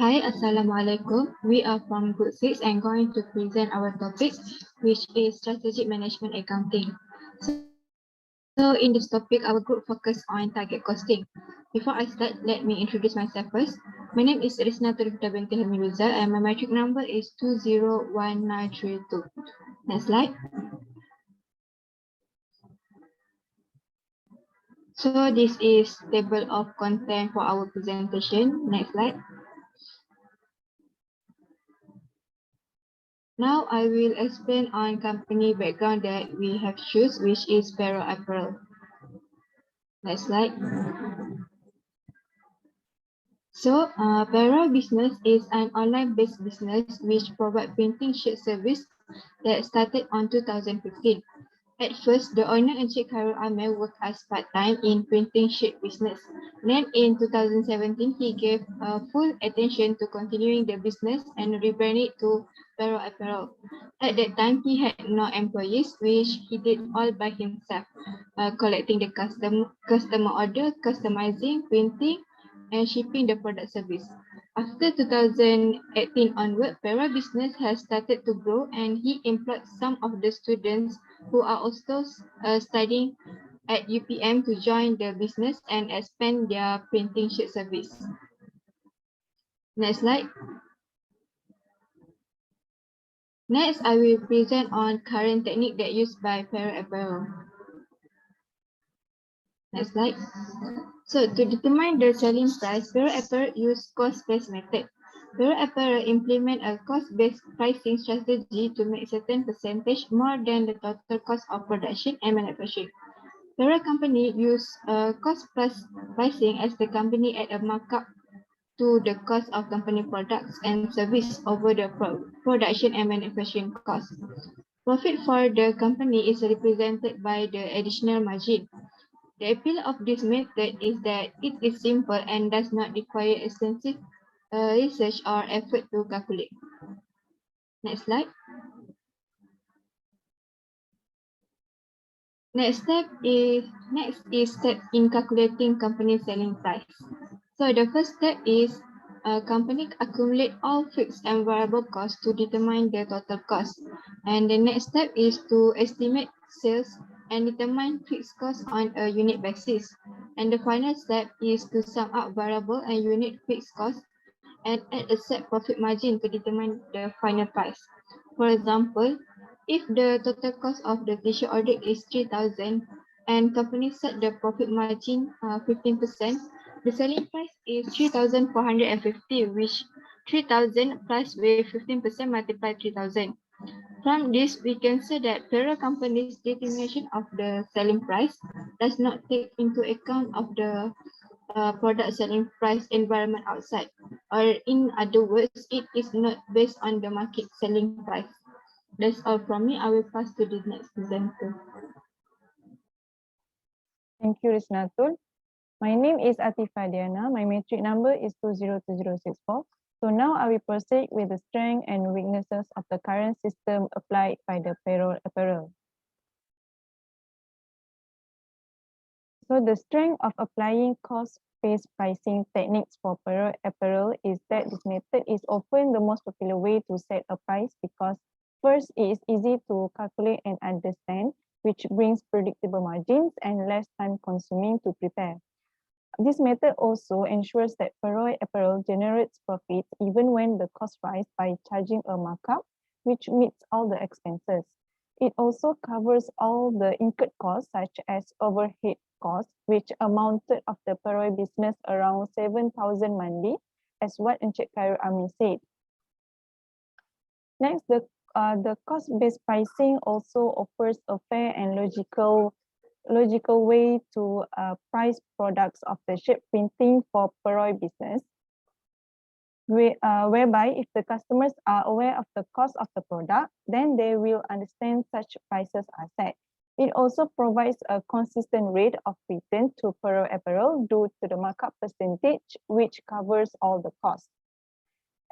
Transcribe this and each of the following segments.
Hi, Assalamualaikum. We are from Group 6 and going to present our topic, which is Strategic Management Accounting. So in this topic, our group focus on target costing. Before I start, let me introduce myself first. My name is Risna Turifta binti Hamiluza and my metric number is 201932. Next slide. So this is table of content for our presentation. Next slide. Now I will explain on company background that we have choose, which is Pero Apparel. Next slide. So, Pero Business is an online-based business which provides printing sheet service that started on 2015. At first, the owner Encik Khairul Amir worked as part-time in printing sheet business. Then in 2017, he gave full attention to continuing the business and rebranded to Pero Apparel. At that time, he had no employees, which he did all by himself, collecting the customer order, customizing, printing, and shipping the product service. After 2018 onward, Para Business has started to grow and he employed some of the students who are also studying at UPM to join the business and expand their printing sheet service. Next slide. Next, I will present on current technique that used by Para Apparel. Next slide. So to determine the selling price, Pero Apparel use cost-based method. Pero Apparel implement a cost-based pricing strategy to make certain percentage more than the total cost of production and manufacturing. Pero company use cost plus pricing as the company add a markup to the cost of company products and service over the production and manufacturing cost. Profit for the company is represented by the additional margin. The appeal of this method is that it is simple and does not require extensive research or effort to calculate. Next slide. Next is step in calculating company selling price. So the first step is a company accumulate all fixed and variable costs to determine the total cost. And the next step is to estimate sales and determine fixed costs on a unit basis. And the final step is to sum up variable and unit fixed costs and add a set profit margin to determine the final price. For example, if the total cost of the t-shirt order is 3,000 and company set the profit margin 15%, the selling price is 3,450, which 3,000 plus with 15% multiply 3,000. From this, we can say that Pero company's determination of the selling price does not take into account of the product selling price environment outside, or in other words, it is not based on the market selling price. That's all from me. I will pass to the next presenter. Thank you, Risnatul. My name is Atifa Diana. My metric number is 202064. So now I will proceed with the strengths and weaknesses of the current system applied by the payroll apparel. So the strength of applying cost-based pricing techniques for payroll apparel is that this method is often the most popular way to set a price because first, it is easy to calculate and understand, which brings predictable margins and less time consuming to prepare. This method also ensures that payroll apparel generates profits even when the cost rise by charging a markup, which meets all the expenses. It also covers all the incurred costs such as overhead costs, which amounted of the payroll business around 7,000 monthly, as what Encik Khairul Amir said. Next, the cost-based pricing also offers a fair and logical way to price products of the sheet printing for payroll business, whereby if the customers are aware of the cost of the product, then they will understand such prices are set. It also provides a consistent rate of return to payroll apparel due to the markup percentage, which covers all the costs.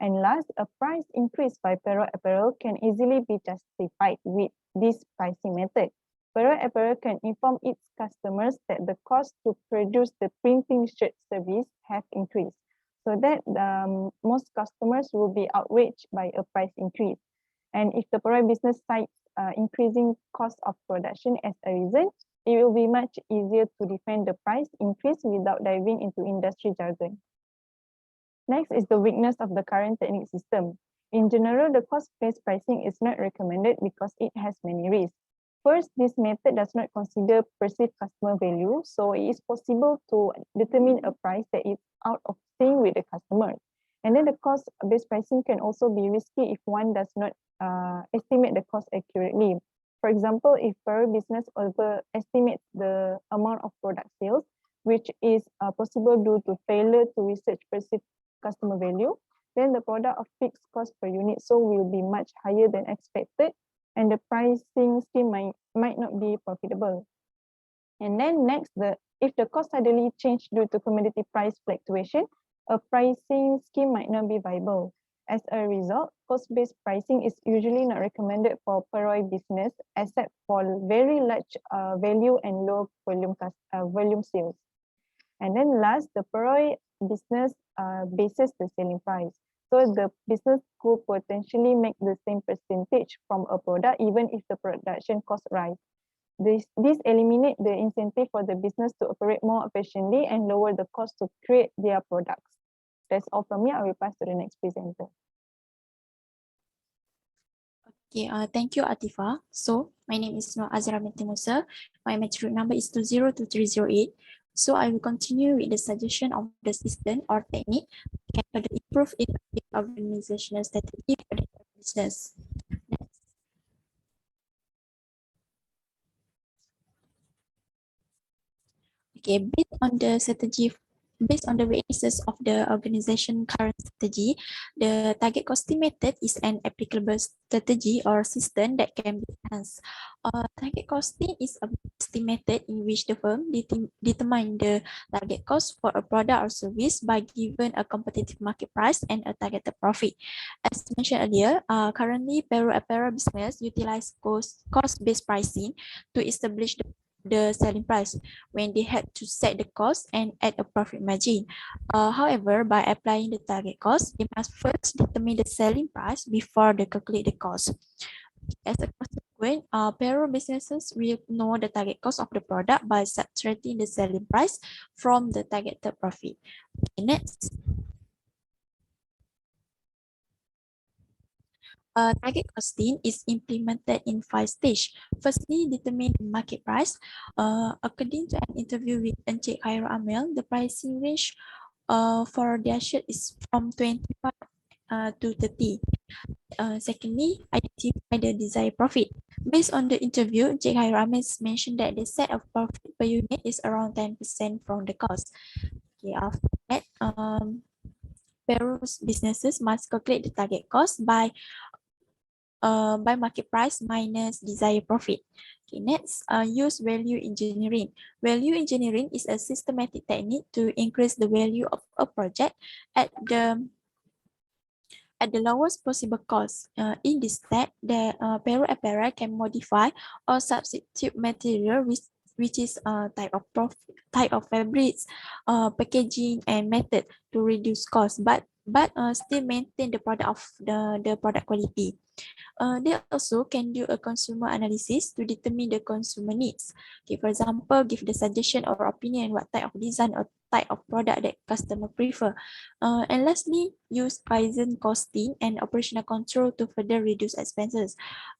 And last, a price increase by payroll apparel can easily be justified with this pricing method. Payroll apparel can inform its customers that the cost to produce the printing shirt service have increased. so that most customers will be outraged by a price increase. And if the product business cites increasing cost of production as a reason, it will be much easier to defend the price increase without diving into industry jargon. Next is the weakness of the current technique system. In general, the cost-based pricing is not recommended because it has many risks. First, this method does not consider perceived customer value, so it is possible to determine a price that is out of sync with the customer. And then the cost-based pricing can also be risky if one does not estimate the cost accurately. For example, if per business overestimates the amount of product sales, which is possible due to failure to research perceived customer value, then the product of fixed cost per unit sold will be much higher than expected, and the pricing scheme might not be profitable. And then next, if the cost suddenly change due to commodity price fluctuation, a pricing scheme might not be viable. As a result, cost-based pricing is usually not recommended for per business except for very large value and low volume sales. And then last, the per business bases the selling price. So the business could potentially make the same percentage from a product even if the production cost rise. This eliminate the incentive for the business to operate more efficiently and lower the cost to create their products. That's all from me. I will pass to the next presenter. Okay, thank you, Atifa. So, my name is Nur Azra binti Musa. My matric number is 202308. So, I will continue with the suggestion of the system or technique can further improve effective organizational strategy for the business. Next. Okay, based on the weaknesses of the organization current strategy, the target costing method is an applicable strategy or system that can be enhanced. Target costing is a costing method in which the firm determine the target cost for a product or service by given a competitive market price and a targeted profit. As mentioned earlier, currently apparel business utilize cost-based pricing to establish the selling price when they had to set the cost and add a profit margin. However, by applying the target cost, they must first determine the selling price before they calculate the cost. As a consequence, apparel businesses will know the target cost of the product by subtracting the selling price from the targeted profit. Okay, next. Target costing is implemented in 5 stages. Firstly, determine the market price. According to an interview with Encik Khairul Amel, the pricing range for their shirt is from 25 to 30. Secondly, identify the desired profit. Based on the interview, Encik Khairul Amel mentioned that the set of profit per unit is around 10% from the cost. Okay, after that, apparel businesses must calculate the target cost by market price minus desired profit. Okay, next, use value engineering. Value engineering is a systematic technique to increase the value of a project at the lowest possible cost. In this step, the apparel can modify or substitute material which is type of fabrics, packaging, and method to reduce cost, but still maintain the product quality. They also can do a consumer analysis to determine the consumer needs. Okay, for example, give the suggestion or opinion what type of design or type of product that customer prefer. And lastly, use Kaizen costing and operational control to further reduce expenses.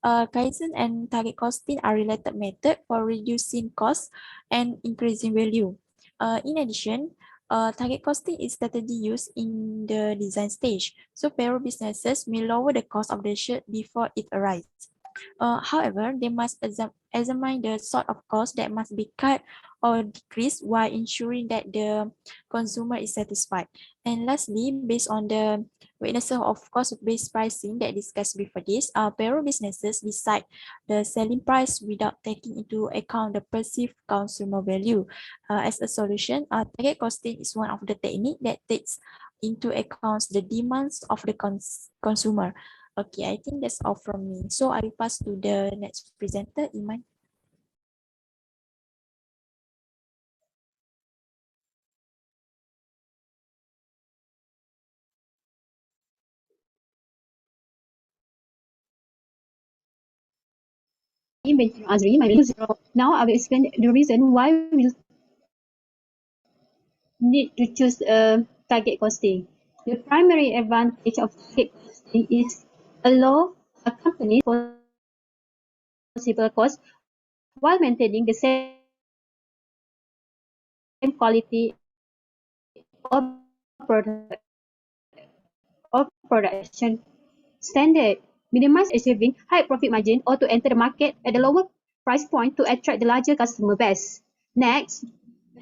Kaizen and target costing are related method for reducing costs and increasing value. In addition, target costing is strategy used in the design stage. So apparel businesses may lower the cost of the shirt before it arrives. However, they must examine the sort of cost that must be cut or decreased while ensuring that the consumer is satisfied. And lastly, based on the weaknesses of cost-based pricing that discussed before this, apparel businesses decide the selling price without taking into account the perceived consumer value. As a solution, target costing is one of the techniques that takes into account the demands of the consumer. Okay, I think that's all from me. So I will pass to the next presenter, Iman. Benjamin Azri, my name is Zero. Now I will explain the reason why we need to choose target costing. The primary advantage of target costing is allow a company possible cost while maintaining the same quality of production standard, minimize achieving high profit margin or to enter the market at a lower price point to attract the larger customer base. Next,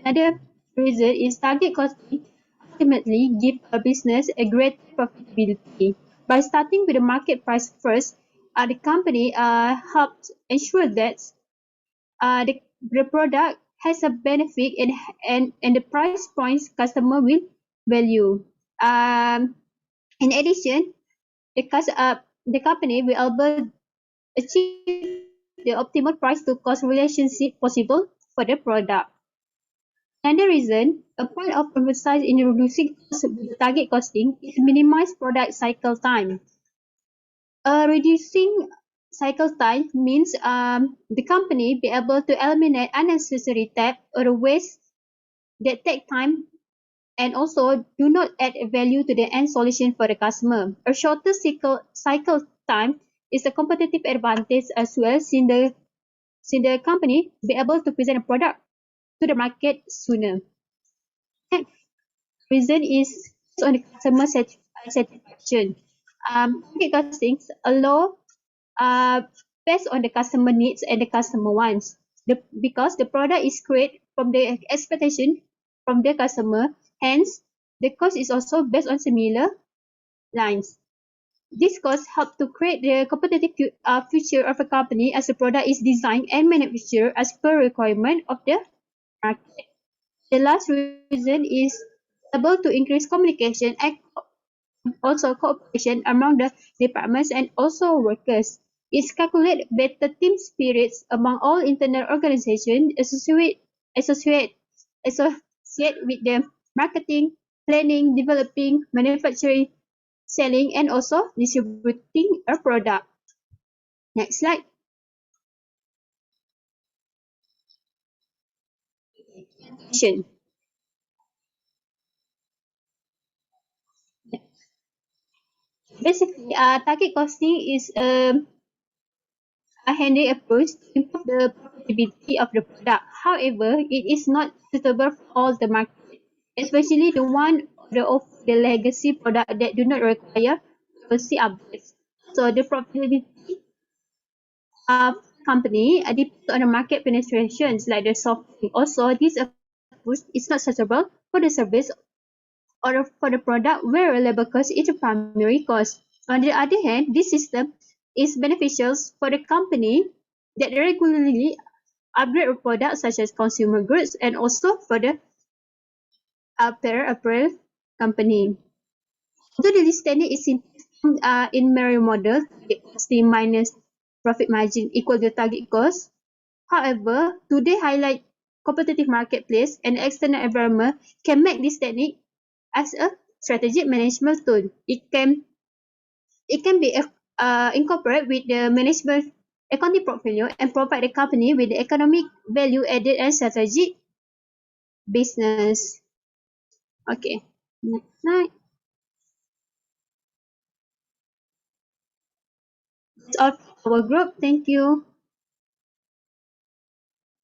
another reason is target costing ultimately give a business a great profitability. By starting with the market price first, the company helps ensure that the product has a benefit and the price points customer will value. In addition, the company will able achieve the optimal price to cost relationship possible for the product. Another reason, a point of emphasis in reducing cost with the target costing is minimize product cycle time. Reducing cycle time means the company be able to eliminate unnecessary step or waste that take time and also do not add value to the end solution for the customer. A shorter cycle time is a competitive advantage as well since the company be able to present a product to the market sooner. Next reason is on the customer satisfaction. Target costings allow based on the customer needs and the customer wants. Because the product is created from the expectation from the customer, hence the cost is also based on similar lines. This cost help to create the competitive future of a company as the product is designed and manufactured as per requirement of the market. The last reason is able to increase communication and also cooperation among the departments and also workers. It calculates better team spirits among all internal organizations associate with the marketing, planning, developing, manufacturing, selling, and also distributing a product. Next slide. Basically, target costing is a handy approach to improve the profitability of the product. However, it is not suitable for all the market, especially the one of the legacy product that do not require policy updates. So the profitability of company depends on the market penetrations like the software. Also, this approach is not suitable for the service or for the product where labor cost is the primary cost. On the other hand, this system is beneficial for the company that regularly upgrade products such as consumer goods and also for the apparel company. So the list technique is in Merrill model, target costing minus profit margin equal to target cost. However, today highlight competitive marketplace and external environment can make this technique as a strategic management tool. It can be incorporated with the management accounting portfolio and provide the company with the economic value added and strategic business. Okay. Next slide. That's all for our group. Thank you.